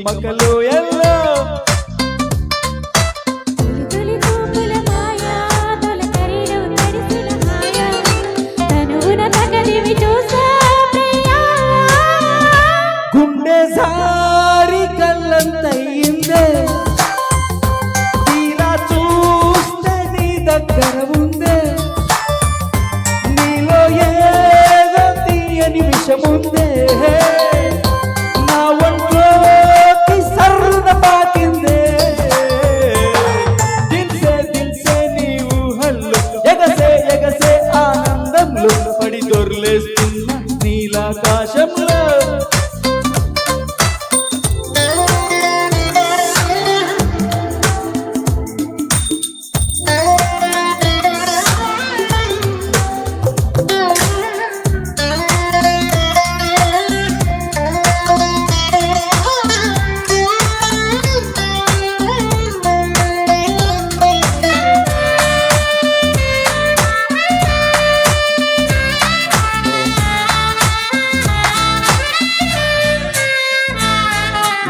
తికమకలో yellow గుండె సారి కళ్ళంతయిందే తీరా చూస్తే నీ దగ్గర ఉందే నీలో ఏదో తీయని విషముందే నా ఒంట్లోకి సర్రున పాకిందే దిల్సే దిల్సే నీ ఊహల్లో ఎగసే ఎగసే ఆనందంలో పడి దొర్లేస్తున్న నీలాకాశంలో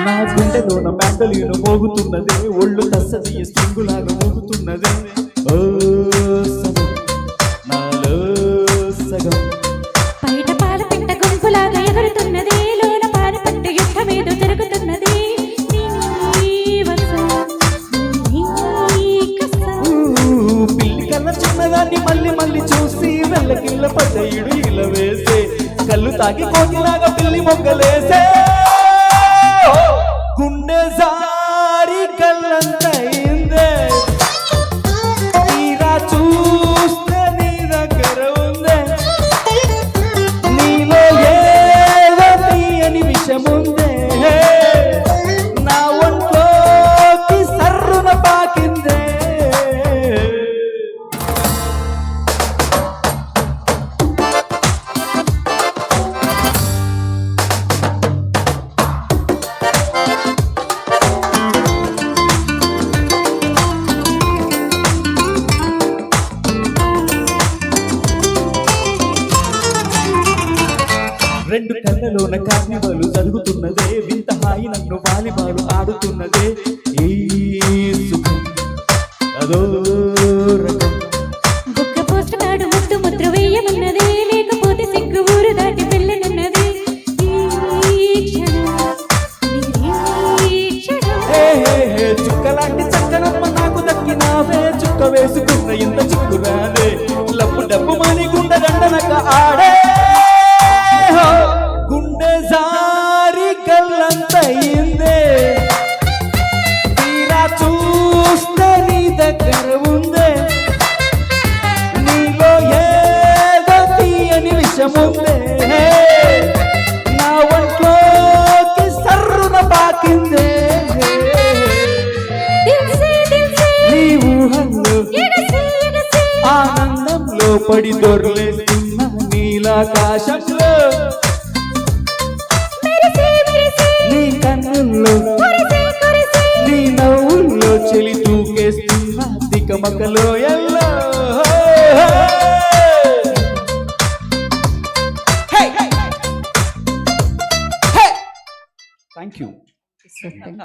నా గుండెలోన మ్యాండలీను మోగుతున్నదే ఒళ్ళు తస్సది స్ట్రింగులాగా మోగుతున్నదే ఓ సగం నాలో సగం బయట పాల పెట్ట గుంపులాగా ఎగురుతున్నది లోన పాల పట్టు యుద్ధమేదో జరుగుతున్నది పిల్లి కన్నా చిన్నదాన్ని మళ్ళీ మళ్ళీ చూసి వెళ్ళకిళ్ళ పడ్డయుడు ఇలా వేసే కళ్ళు తాగి కోకిలాగా పిల్లి మొగ్గలేసే గుండె సారి కళ్ళంతయిందే తీరా చూస్తే నీ దగ్గర ఉందే నీలో ఏదో తీయని విషముందే నా ఒంట్లోకి సర్రున పాకిందే రెండు కళ్ళలోన కార్నివాలు జరుగుతున్నదే వింత హాయి నన్ను వాలిబాలు ఆడుతున్నదే ఈ సుఖం అదో రకం బుక్క పోస్టుకాడు ముద్దు ముద్ర వేయమన్నది లేకపోతే సిగ్గు ఊరు దాటి వెళ్ళనున్నది చుక్కలాంటి చక్కనమ్మ నాకు దక్కినావే చుక్క వేసుకున్న ఇంత చిక్కురాదే లప్పు డప్పు మాని గుండె దండనక ఆడే గుండె జారి కళ్ళంతయిందే తీరా చూస్తే నీ దగ్గర ఉందే నీలో ఏదో తీయని విషముందే నా ఒంట్లోకి సర్రున పాకిందే నీ ఊహల్లో ఆనందంలో పడి దొర్లేస్తున్న నీలాకాశంలో నీ కన్నుల్లో నీ నవ్వుల్లో చెలి తూకేస్తున్న తికమకలో ఎల్లో థ్యాంక్ యూ